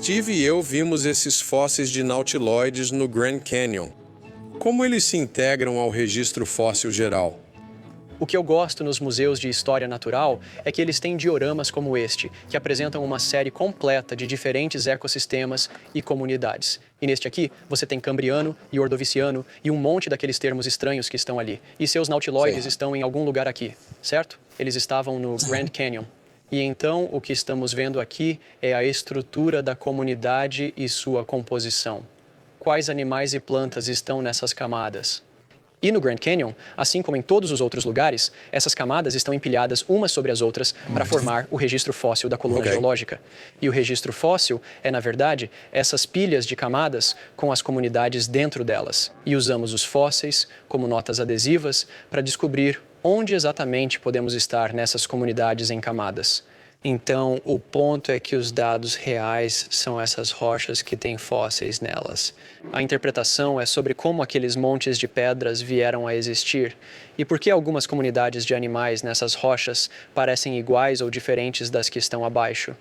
Steve e eu vimos esses fósseis de nautiloides no Grand Canyon. Como eles se integram ao registro fóssil geral? O que eu gosto nos museus de história natural é que eles têm dioramas como este, que apresentam uma série completa de diferentes ecossistemas e comunidades. E neste aqui, você tem cambriano e ordoviciano e um monte daqueles termos estranhos que estão ali. E seus nautiloides estão em algum lugar aqui, certo? Eles estavam no Grand Canyon. E então, o que estamos vendo aqui é a estrutura da comunidade e sua composição. Quais animais e plantas estão nessas camadas? E no Grand Canyon, assim como em todos os outros lugares, essas camadas estão empilhadas umas sobre as outras para formar o registro fóssil da coluna geológica. E o registro fóssil é, na verdade, essas pilhas de camadas com as comunidades dentro delas. E usamos os fósseis como notas adesivas para descobrir onde exatamente podemos estar nessas comunidades em camadas. Então, o ponto é que os dados reais são essas rochas que têm fósseis nelas. A interpretação é sobre como aqueles montes de pedras vieram a existir e por que algumas comunidades de animais nessas rochas parecem iguais ou diferentes das que estão abaixo.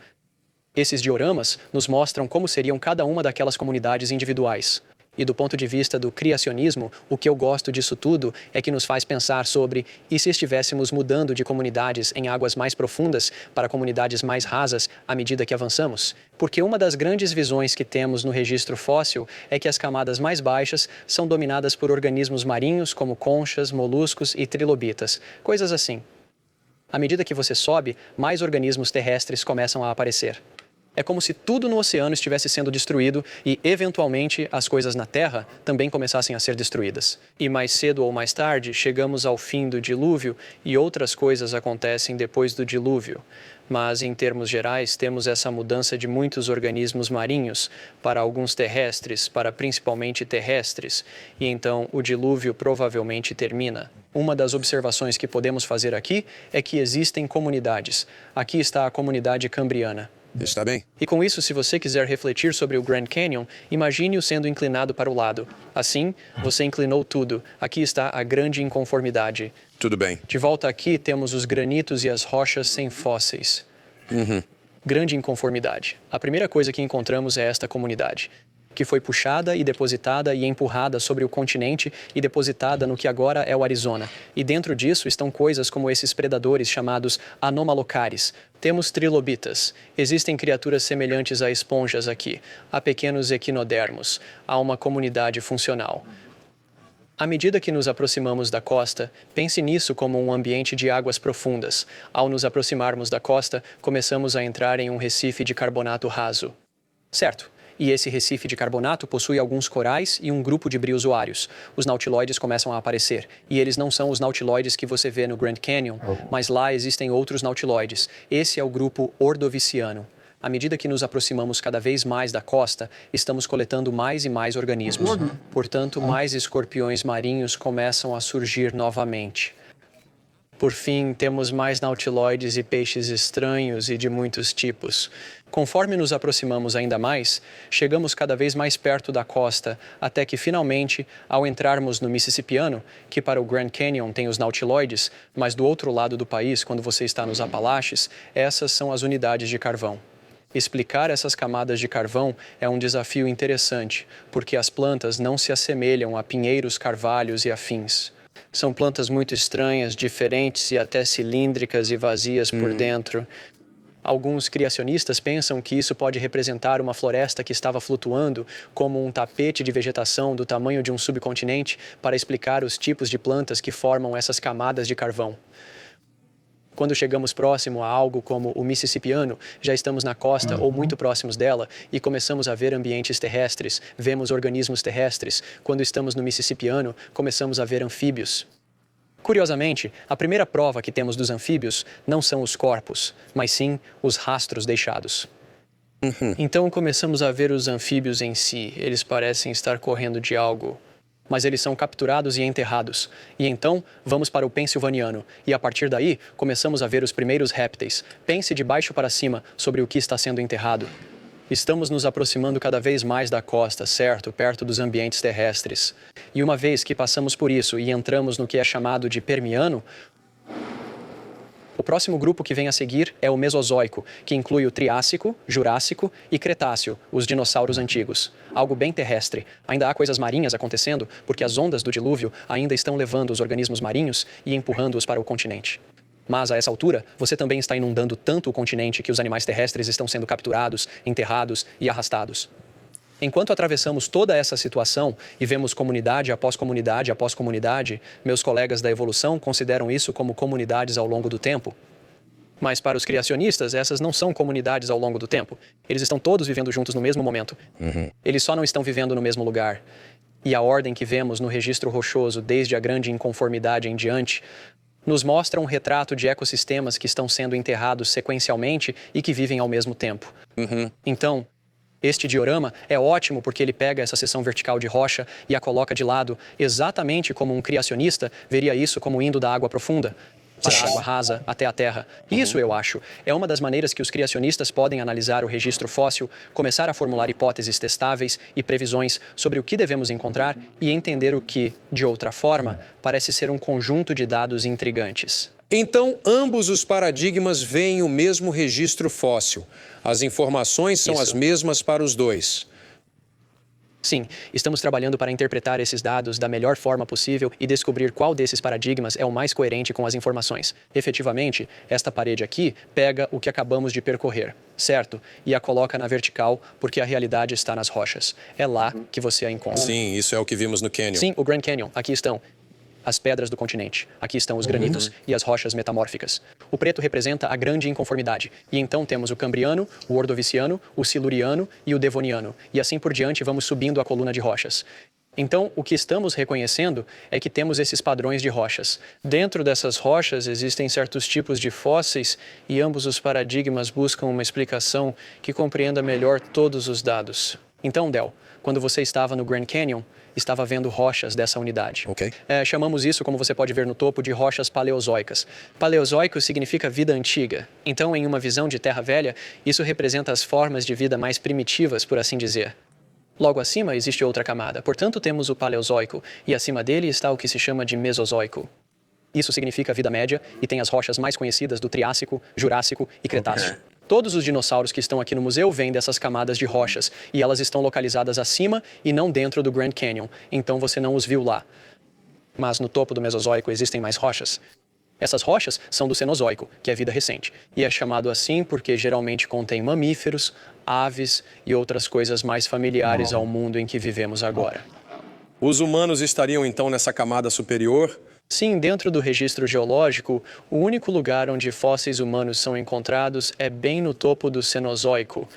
Esses dioramas nos mostram como seriam cada uma daquelas comunidades individuais. E do ponto de vista do criacionismo, o que eu gosto disso tudo é que nos faz pensar sobre e se estivéssemos mudando de comunidades em águas mais profundas para comunidades mais rasas à medida que avançamos? Porque uma das grandes visões que temos no registro fóssil é que as camadas mais baixas são dominadas por organismos marinhos como conchas, moluscos e trilobitas, coisas assim. À medida que você sobe, mais organismos terrestres começam a aparecer. É como se tudo no oceano estivesse sendo destruído e, eventualmente, as coisas na Terra também começassem a ser destruídas. E mais cedo ou mais tarde, chegamos ao fim do dilúvio e outras coisas acontecem depois do dilúvio. Mas, em termos gerais, temos essa mudança de muitos organismos marinhos para alguns terrestres, para principalmente terrestres, e então o dilúvio provavelmente termina. Uma das observações que podemos fazer aqui é que existem comunidades. Aqui está a comunidade cambriana. Está bem. E com isso, se você quiser refletir sobre o Grand Canyon, imagine-o sendo inclinado para o lado. Assim, você inclinou tudo. Aqui está a grande inconformidade. Tudo bem. De volta aqui, temos os granitos e as rochas sem fósseis. Grande inconformidade. A primeira coisa que encontramos é esta comunidade, que foi puxada e depositada e empurrada sobre o continente e depositada no que agora é o Arizona. E dentro disso estão coisas como esses predadores chamados anomalocares. Temos trilobitas. Existem criaturas semelhantes a esponjas aqui. Há pequenos equinodermos. Há uma comunidade funcional. À medida que nos aproximamos da costa, pense nisso como um ambiente de águas profundas. Ao nos aproximarmos da costa, começamos a entrar em um recife de carbonato raso. Certo. E esse recife de carbonato possui alguns corais e um grupo de briozoários. Os nautiloides começam a aparecer. E eles não são os nautiloides que você vê no Grand Canyon, mas lá existem outros nautiloides. Esse é o grupo ordoviciano. À medida que nos aproximamos cada vez mais da costa, estamos coletando mais e mais organismos. Portanto, mais escorpiões marinhos começam a surgir novamente. Por fim, temos mais nautiloides e peixes estranhos e de muitos tipos. Conforme nos aproximamos ainda mais, chegamos cada vez mais perto da costa, até que, finalmente, ao entrarmos no Mississippiano, que para o Grand Canyon tem os nautiloides, mas do outro lado do país, quando você está nos Apalaches, essas são as unidades de carvão. Explicar essas camadas de carvão é um desafio interessante, porque as plantas não se assemelham a pinheiros, carvalhos e afins. São plantas muito estranhas, diferentes e até cilíndricas e vazias por dentro. Alguns criacionistas pensam que isso pode representar uma floresta que estava flutuando como um tapete de vegetação do tamanho de um subcontinente para explicar os tipos de plantas que formam essas camadas de carvão. Quando chegamos próximo a algo como o Mississippiano, já estamos na costa ou muito próximos dela e começamos a ver ambientes terrestres, vemos organismos terrestres. Quando estamos no Mississippiano, começamos a ver anfíbios. Curiosamente, a primeira prova que temos dos anfíbios não são os corpos, mas sim os rastros deixados. Então começamos a ver os anfíbios em si. Eles parecem estar correndo de algo, mas eles são capturados e enterrados. E então, vamos para o pensilvaniano. E a partir daí, começamos a ver os primeiros répteis. Pense de baixo para cima sobre o que está sendo enterrado. Estamos nos aproximando cada vez mais da costa, certo? Perto dos ambientes terrestres. E uma vez que passamos por isso e entramos no que é chamado de Permiano, O próximo grupo que vem a seguir é o Mesozóico, que inclui o Triássico, Jurássico e Cretáceo, os dinossauros antigos. Algo bem terrestre. Ainda há coisas marinhas acontecendo, porque as ondas do dilúvio ainda estão levando os organismos marinhos e empurrando-os para o continente. Mas, a essa altura, você também está inundando tanto o continente que os animais terrestres estão sendo capturados, enterrados e arrastados. Enquanto atravessamos toda essa situação e vemos comunidade após comunidade após comunidade, meus colegas da evolução consideram isso como comunidades ao longo do tempo. Mas para os criacionistas, essas não são comunidades ao longo do tempo. Eles estão todos vivendo juntos no mesmo momento. Eles só não estão vivendo no mesmo lugar. E a ordem que vemos no registro rochoso, desde a grande inconformidade em diante, nos mostra um retrato de ecossistemas que estão sendo enterrados sequencialmente e que vivem ao mesmo tempo. Então, este diorama é ótimo porque ele pega essa seção vertical de rocha e a coloca de lado, exatamente como um criacionista veria isso como indo da água profunda para a água rasa até a terra. Isso, eu acho, é uma das maneiras que os criacionistas podem analisar o registro fóssil, começar a formular hipóteses testáveis e previsões sobre o que devemos encontrar e entender o que, de outra forma, parece ser um conjunto de dados intrigantes. Então, ambos os paradigmas veem o mesmo registro fóssil. As informações são as mesmas para os dois. Sim, estamos trabalhando para interpretar esses dados da melhor forma possível e descobrir qual desses paradigmas é o mais coerente com as informações. Efetivamente, esta parede aqui pega o que acabamos de percorrer, certo? E a coloca na vertical porque a realidade está nas rochas. É lá que você a encontra. Sim, isso é o que vimos no Canyon. Sim, o Grand Canyon. Aqui estão as pedras do continente. Aqui estão os granitos e as rochas metamórficas. O preto representa a grande inconformidade. E então temos o Cambriano, o Ordoviciano, o Siluriano e o Devoniano. E assim por diante vamos subindo a coluna de rochas. Então, o que estamos reconhecendo é que temos esses padrões de rochas. Dentro dessas rochas existem certos tipos de fósseis e ambos os paradigmas buscam uma explicação que compreenda melhor todos os dados. Então, Del, quando você estava no Grand Canyon, estava vendo rochas dessa unidade. Chamamos isso, como você pode ver no topo, de rochas paleozóicas. Paleozóico significa vida antiga. Então, em uma visão de Terra Velha, isso representa as formas de vida mais primitivas, por assim dizer. Logo acima existe outra camada. Portanto, temos o Paleozóico, e acima dele está o que se chama de Mesozóico. Isso significa vida média e tem as rochas mais conhecidas do Triássico, Jurássico e Cretáceo. Todos os dinossauros que estão aqui no museu vêm dessas camadas de rochas, e elas estão localizadas acima e não dentro do Grand Canyon, então você não os viu lá. Mas no topo do Mesozóico existem mais rochas. Essas rochas são do Cenozoico, que é vida recente, e é chamado assim porque geralmente contém mamíferos, aves e outras coisas mais familiares ao mundo em que vivemos agora. Os humanos estariam então nessa camada superior? Sim, dentro do registro geológico, o único lugar onde fósseis humanos são encontrados é bem no topo do Cenozoico.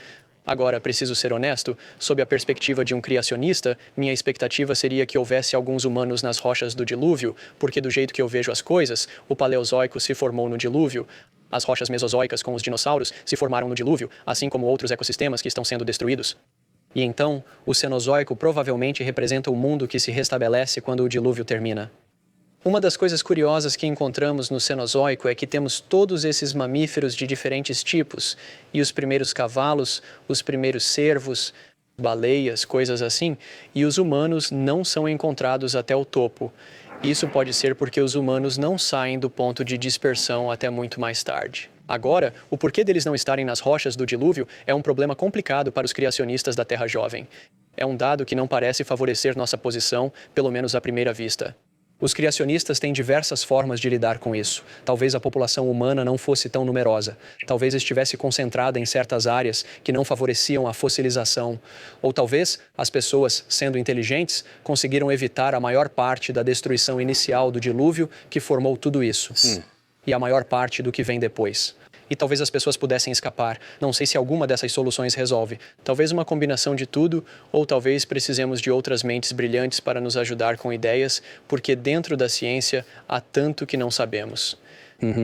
Agora, preciso ser honesto, sob a perspectiva de um criacionista, minha expectativa seria que houvesse alguns humanos nas rochas do dilúvio, porque do jeito que eu vejo as coisas, o Paleozóico se formou no dilúvio. As rochas mesozoicas com os dinossauros se formaram no dilúvio, assim como outros ecossistemas que estão sendo destruídos. E então, o Cenozoico provavelmente representa o mundo que se restabelece quando o dilúvio termina. Uma das coisas curiosas que encontramos no Cenozoico é que temos todos esses mamíferos de diferentes tipos, e os primeiros cavalos, os primeiros cervos, baleias, coisas assim, e os humanos não são encontrados até o topo. Isso pode ser porque os humanos não saem do ponto de dispersão até muito mais tarde. Agora, o porquê deles não estarem nas rochas do dilúvio é um problema complicado para os criacionistas da Terra Jovem. É um dado que não parece favorecer nossa posição, pelo menos à primeira vista. Os criacionistas têm diversas formas de lidar com isso. Talvez a população humana não fosse tão numerosa. Talvez estivesse concentrada em certas áreas que não favoreciam a fossilização. Ou talvez as pessoas, sendo inteligentes, conseguiram evitar a maior parte da destruição inicial do dilúvio que formou tudo isso. E a maior parte do que vem depois. E talvez as pessoas pudessem escapar. Não sei se alguma dessas soluções resolve. Talvez uma combinação de tudo, ou talvez precisemos de outras mentes brilhantes para nos ajudar com ideias, porque dentro da ciência há tanto que não sabemos.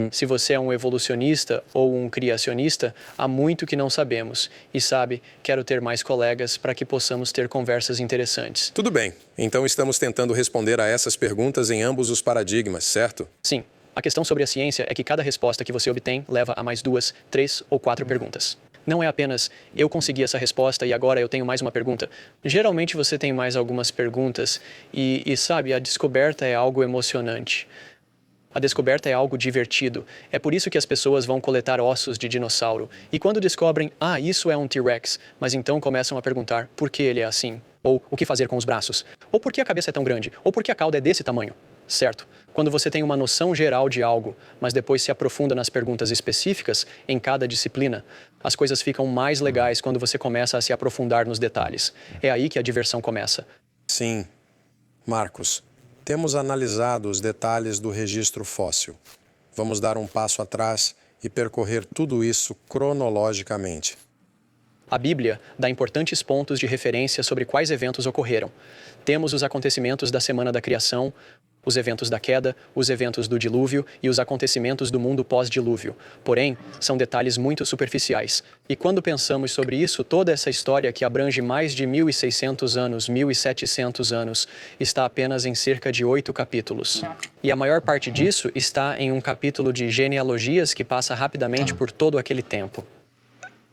Se você é um evolucionista ou um criacionista, há muito que não sabemos. E sabe, quero ter mais colegas para que possamos ter conversas interessantes. Tudo bem. Então estamos tentando responder a essas perguntas em ambos os paradigmas, certo? Sim. A questão sobre a ciência é que cada resposta que você obtém leva a mais 2, 3 ou 4 perguntas. Não é apenas, eu consegui essa resposta e agora eu tenho mais uma pergunta. Geralmente você tem mais algumas perguntas e sabe, a descoberta é algo emocionante. A descoberta é algo divertido. É por isso que as pessoas vão coletar ossos de dinossauro. E quando descobrem, isso é um T-Rex, mas então começam a perguntar por que ele é assim? Ou o que fazer com os braços? Ou por que a cabeça é tão grande? Ou por que a cauda é desse tamanho? Certo. Quando você tem uma noção geral de algo, mas depois se aprofunda nas perguntas específicas em cada disciplina, as coisas ficam mais legais quando você começa a se aprofundar nos detalhes. É aí que a diversão começa. Sim. Marcos, temos analisado os detalhes do registro fóssil. Vamos dar um passo atrás e percorrer tudo isso cronologicamente. A Bíblia dá importantes pontos de referência sobre quais eventos ocorreram. Temos os acontecimentos da Semana da Criação, os eventos da queda, os eventos do dilúvio e os acontecimentos do mundo pós-dilúvio. Porém, são detalhes muito superficiais. E quando pensamos sobre isso, toda essa história que abrange mais de 1.600 anos, 1.700 anos, está apenas em cerca de 8 capítulos. E a maior parte disso está em um capítulo de genealogias que passa rapidamente por todo aquele tempo.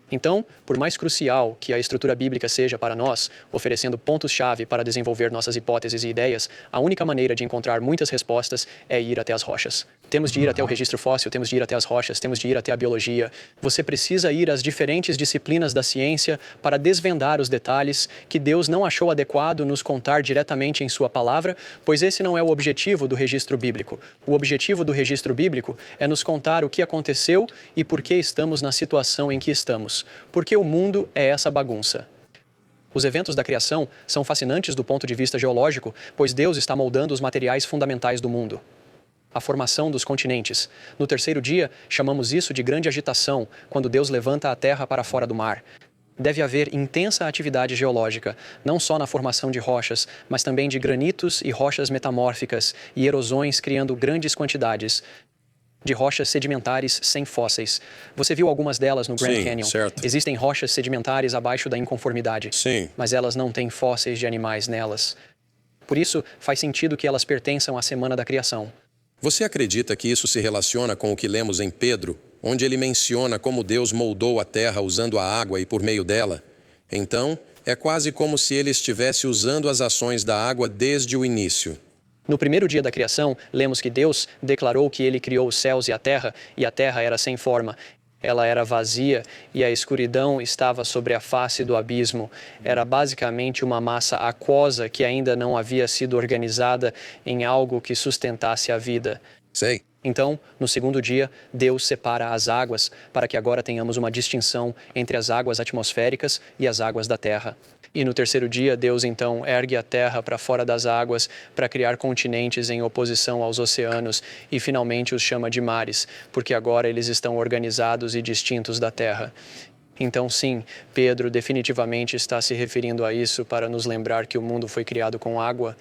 Então, por mais crucial que a estrutura bíblica seja para nós, oferecendo pontos-chave para desenvolver nossas hipóteses e ideias, a única maneira de encontrar muitas respostas é ir até as rochas. Temos de ir até o registro fóssil, temos de ir até as rochas, temos de ir até a biologia. Você precisa ir às diferentes disciplinas da ciência para desvendar os detalhes que Deus não achou adequado nos contar diretamente em sua palavra, pois esse não é o objetivo do registro bíblico. O objetivo do registro bíblico é nos contar o que aconteceu e por que estamos na situação em que estamos. Porque o mundo é essa bagunça. Os eventos da criação são fascinantes do ponto de vista geológico, pois Deus está moldando os materiais fundamentais do mundo. A formação dos continentes. No terceiro dia, chamamos isso de grande agitação, quando Deus levanta a terra para fora do mar. Deve haver intensa atividade geológica, não só na formação de rochas, mas também de granitos e rochas metamórficas e erosões criando grandes quantidades de rochas sedimentares sem fósseis. Você viu algumas delas no Grand Canyon? Certo. Existem rochas sedimentares abaixo da inconformidade, Sim. mas elas não têm fósseis de animais nelas. Por isso, faz sentido que elas pertençam à Semana da Criação. Você acredita que isso se relaciona com o que lemos em Pedro, onde ele menciona como Deus moldou a terra usando a água e por meio dela? Então, é quase como se ele estivesse usando as ações da água desde o início. No primeiro dia da criação, lemos que Deus declarou que ele criou os céus e a terra era sem forma. Ela era vazia e a escuridão estava sobre a face do abismo. Era basicamente uma massa aquosa que ainda não havia sido organizada em algo que sustentasse a vida. Sei. Então, no segundo dia, Deus separa as águas para que agora tenhamos uma distinção entre as águas atmosféricas e as águas da terra. E no terceiro dia, Deus então ergue a terra para fora das águas para criar continentes em oposição aos oceanos e finalmente os chama de mares, porque agora eles estão organizados e distintos da terra. Então sim, Pedro definitivamente está se referindo a isso para nos lembrar que o mundo foi criado com água.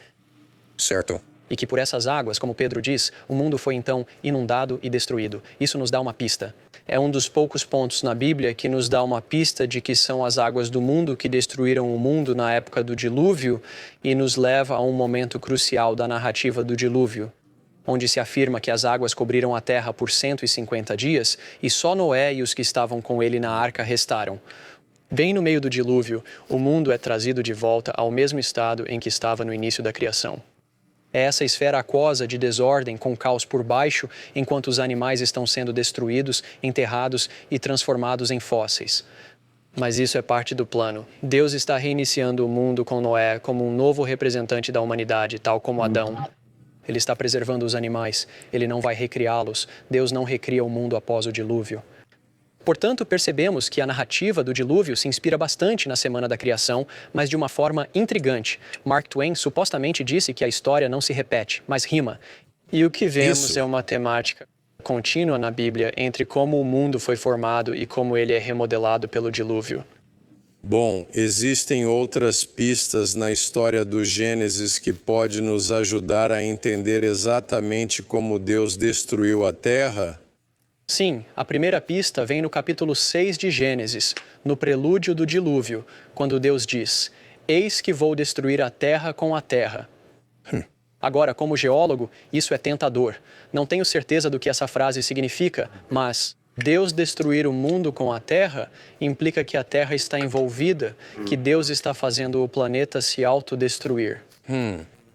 Certo. E que por essas águas, como Pedro diz, o mundo foi então inundado e destruído. Isso nos dá uma pista. É um dos poucos pontos na Bíblia que nos dá uma pista de que são as águas do mundo que destruíram o mundo na época do dilúvio e nos leva a um momento crucial da narrativa do dilúvio, onde se afirma que as águas cobriram a terra por 150 dias e só Noé e os que estavam com ele na arca restaram. Bem no meio do dilúvio, o mundo é trazido de volta ao mesmo estado em que estava no início da criação. É essa esfera aquosa de desordem com caos por baixo, enquanto os animais estão sendo destruídos, enterrados e transformados em fósseis. Mas isso é parte do plano. Deus está reiniciando o mundo com Noé como um novo representante da humanidade, tal como Adão. Ele está preservando os animais. Ele não vai recriá-los. Deus não recria o mundo após o dilúvio. Portanto, percebemos que a narrativa do dilúvio se inspira bastante na Semana da Criação, mas de uma forma intrigante. Mark Twain supostamente disse que a história não se repete, mas rima. E o que vemos é uma temática contínua na Bíblia entre como o mundo foi formado e como ele é remodelado pelo dilúvio. Bom, existem outras pistas na história do Gênesis que pode nos ajudar a entender exatamente como Deus destruiu a terra? Sim, a primeira pista vem no capítulo 6 de Gênesis, no prelúdio do dilúvio, quando Deus diz: "Eis que vou destruir a terra com a terra." Agora, como geólogo, isso é tentador. Não tenho certeza do que essa frase significa, mas Deus destruir o mundo com a terra implica que a terra está envolvida, que Deus está fazendo o planeta se autodestruir.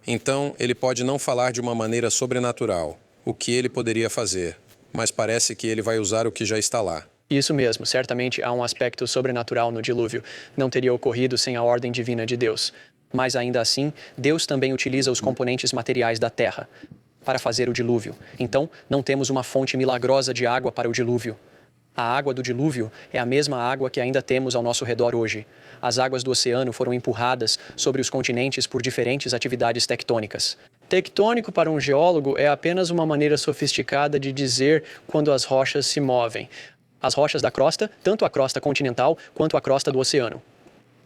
Então, ele pode não falar de uma maneira sobrenatural. O o que ele poderia fazer, mas parece que ele vai usar o que já está lá. Isso mesmo, certamente há um aspecto sobrenatural no dilúvio. Não teria ocorrido sem a ordem divina de Deus. Mas ainda assim, Deus também utiliza os componentes materiais da terra para fazer o dilúvio. Então, não temos uma fonte milagrosa de água para o dilúvio. A água do dilúvio é a mesma água que ainda temos ao nosso redor hoje. As águas do oceano foram empurradas sobre os continentes por diferentes atividades tectônicas. Tectônico para um geólogo é apenas uma maneira sofisticada de dizer quando as rochas se movem. As rochas da crosta, tanto a crosta continental quanto a crosta do oceano.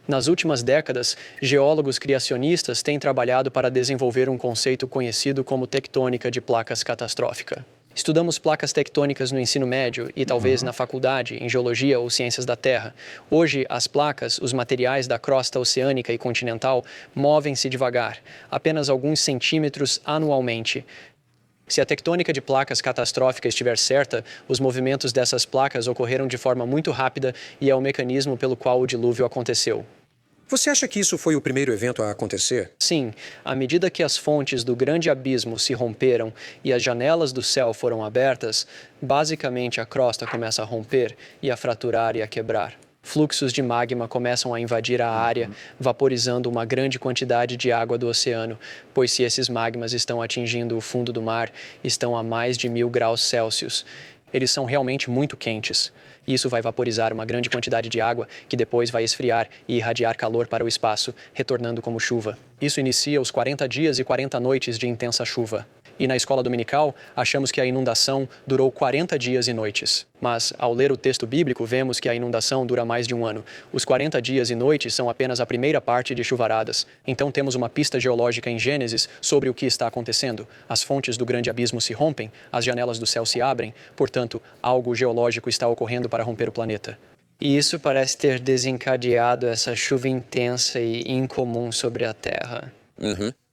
Nas últimas décadas, geólogos criacionistas têm trabalhado para desenvolver um conceito conhecido como tectônica de placas catastrófica. Estudamos placas tectônicas no ensino médio e talvez na faculdade, em geologia ou ciências da Terra. Hoje, as placas, os materiais da crosta oceânica e continental, movem-se devagar, apenas alguns centímetros anualmente. Se a tectônica de placas catastrófica estiver certa, os movimentos dessas placas ocorreram de forma muito rápida e é o mecanismo pelo qual o dilúvio aconteceu. Você acha que isso foi o primeiro evento a acontecer? Sim, à medida que as fontes do grande abismo se romperam e as janelas do céu foram abertas, basicamente a crosta começa a romper e a fraturar e a quebrar. Fluxos de magma começam a invadir a área, vaporizando uma grande quantidade de água do oceano, pois se esses magmas estão atingindo o fundo do mar, estão a mais de 1000 graus Celsius. Eles são realmente muito quentes. Isso vai vaporizar uma grande quantidade de água, que depois vai esfriar e irradiar calor para o espaço, retornando como chuva. Isso inicia os 40 dias e 40 noites de intensa chuva. E na escola dominical, achamos que a inundação durou 40 dias e noites. Mas, ao ler o texto bíblico, vemos que a inundação dura mais de um ano. Os 40 dias e noites são apenas a primeira parte de chuvaradas. Então temos uma pista geológica em Gênesis sobre o que está acontecendo. As fontes do grande abismo se rompem, as janelas do céu se abrem, portanto, algo geológico está ocorrendo para romper o planeta. E isso parece ter desencadeado essa chuva intensa e incomum sobre a Terra.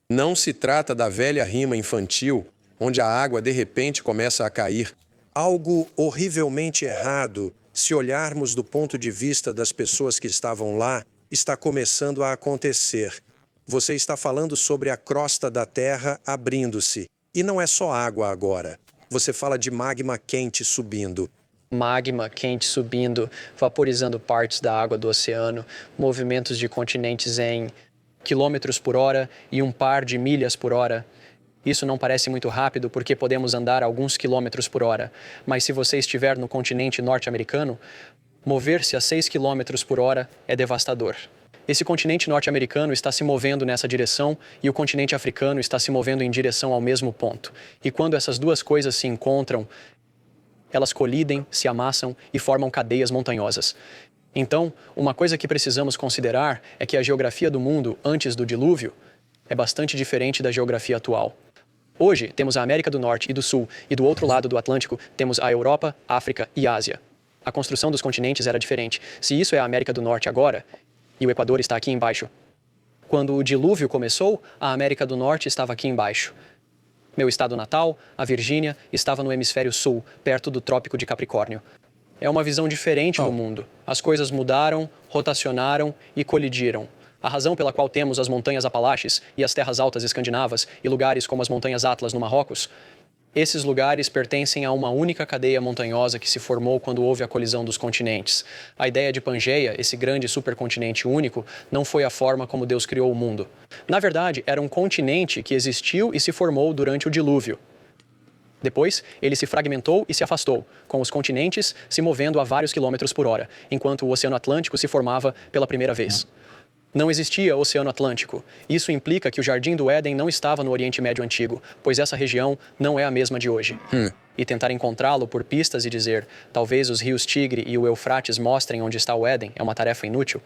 Não se trata da velha rima infantil, onde a água de repente começa a cair. Algo horrivelmente errado, se olharmos do ponto de vista das pessoas que estavam lá, está começando a acontecer. Você está falando sobre a crosta da Terra abrindo-se. E não é só água agora. Você fala de magma quente subindo. Magma quente subindo, vaporizando partes da água do oceano, movimentos de continentes em quilômetros por hora e um par de milhas por hora. Isso não parece muito rápido porque podemos andar alguns quilômetros por hora, mas se você estiver no continente norte-americano, mover-se a 6 quilômetros por hora é devastador. Esse continente norte-americano está se movendo nessa direção e o continente africano está se movendo em direção ao mesmo ponto. E quando essas duas coisas se encontram, elas colidem, se amassam e formam cadeias montanhosas. Então, uma coisa que precisamos considerar é que a geografia do mundo antes do dilúvio é bastante diferente da geografia atual. Hoje, temos a América do Norte e do Sul, e do outro lado do Atlântico, temos a Europa, África e Ásia. A construção dos continentes era diferente. Se isso é a América do Norte agora, e o Equador está aqui embaixo. Quando o dilúvio começou, a América do Norte estava aqui embaixo. Meu estado natal, a Virgínia, estava no hemisfério sul, perto do Trópico de Capricórnio. É uma visão diferente do mundo. As coisas mudaram, rotacionaram e colidiram. A razão pela qual temos as montanhas Apalaches e as terras altas escandinavas e lugares como as montanhas Atlas no Marrocos, esses lugares pertencem a uma única cadeia montanhosa que se formou quando houve a colisão dos continentes. A ideia de Pangeia, esse grande supercontinente único, não foi a forma como Deus criou o mundo. Na verdade, era um continente que existiu e se formou durante o dilúvio. Depois, ele se fragmentou e se afastou, com os continentes se movendo a vários quilômetros por hora, enquanto o Oceano Atlântico se formava pela primeira vez. Não existia Oceano Atlântico. Isso implica que o Jardim do Éden não estava no Oriente Médio Antigo, pois essa região não é a mesma de hoje. E tentar encontrá-lo por pistas e dizer, talvez os rios Tigre e o Eufrates mostrem onde está o Éden, é uma tarefa inútil.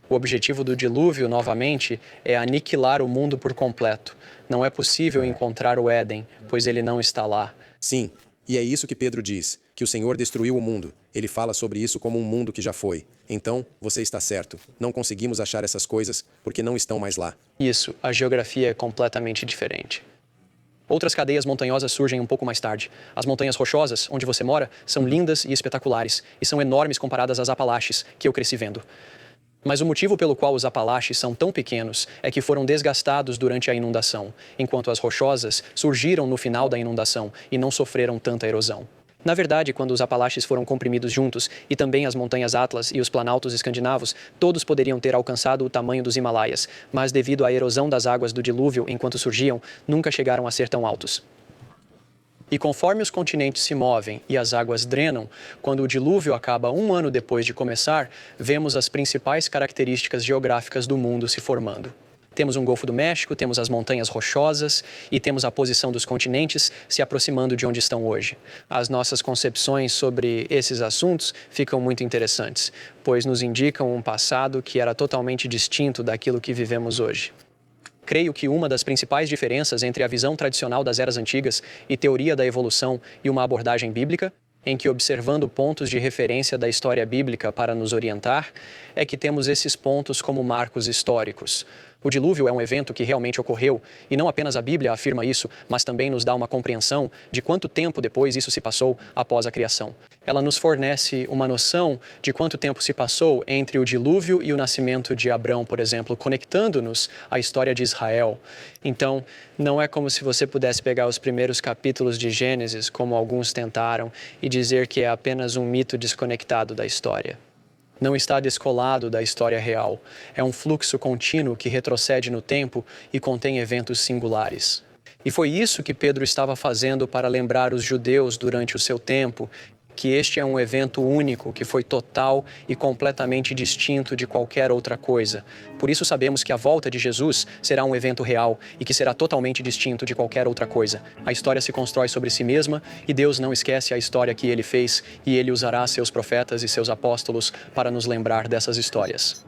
O objetivo do dilúvio, novamente, é aniquilar o mundo por completo. Não é possível encontrar o Éden, pois ele não está lá. Sim, e é isso que Pedro diz, que o Senhor destruiu o mundo. Ele fala sobre isso como um mundo que já foi. Então, você está certo. Não conseguimos achar essas coisas porque não estão mais lá. Isso, a geografia é completamente diferente. Outras cadeias montanhosas surgem um pouco mais tarde. As montanhas rochosas, onde você mora, são lindas e espetaculares, e são enormes comparadas às Apalaches, que eu cresci vendo. Mas o motivo pelo qual os Apalaches são tão pequenos é que foram desgastados durante a inundação, enquanto as rochosas surgiram no final da inundação e não sofreram tanta erosão. Na verdade, quando os Apalaches foram comprimidos juntos, e também as montanhas Atlas e os planaltos escandinavos, todos poderiam ter alcançado o tamanho dos Himalaias, mas devido à erosão das águas do dilúvio enquanto surgiam, nunca chegaram a ser tão altos. E conforme os continentes se movem e as águas drenam, quando o dilúvio acaba 1 ano depois de começar, vemos as principais características geográficas do mundo se formando. Temos um Golfo do México, temos as montanhas rochosas e temos a posição dos continentes se aproximando de onde estão hoje. As nossas concepções sobre esses assuntos ficam muito interessantes, pois nos indicam um passado que era totalmente distinto daquilo que vivemos hoje. Creio que uma das principais diferenças entre a visão tradicional das eras antigas e teoria da evolução e uma abordagem bíblica, em que observando pontos de referência da história bíblica para nos orientar, é que temos esses pontos como marcos históricos. O dilúvio é um evento que realmente ocorreu, e não apenas a Bíblia afirma isso, mas também nos dá uma compreensão de quanto tempo depois isso se passou após a criação. Ela nos fornece uma noção de quanto tempo se passou entre o dilúvio e o nascimento de Abrão, por exemplo, conectando-nos à história de Israel. Então, não é como se você pudesse pegar os primeiros capítulos de Gênesis, como alguns tentaram, e dizer que é apenas um mito desconectado da história. Não está descolado da história real. É um fluxo contínuo que retrocede no tempo e contém eventos singulares. E foi isso que Pedro estava fazendo para lembrar os judeus durante o seu tempo, que este é um evento único, que foi total e completamente distinto de qualquer outra coisa. Por isso sabemos que a volta de Jesus será um evento real e que será totalmente distinto de qualquer outra coisa. A história se constrói sobre si mesma e Deus não esquece a história que Ele fez e Ele usará seus profetas e seus apóstolos para nos lembrar dessas histórias.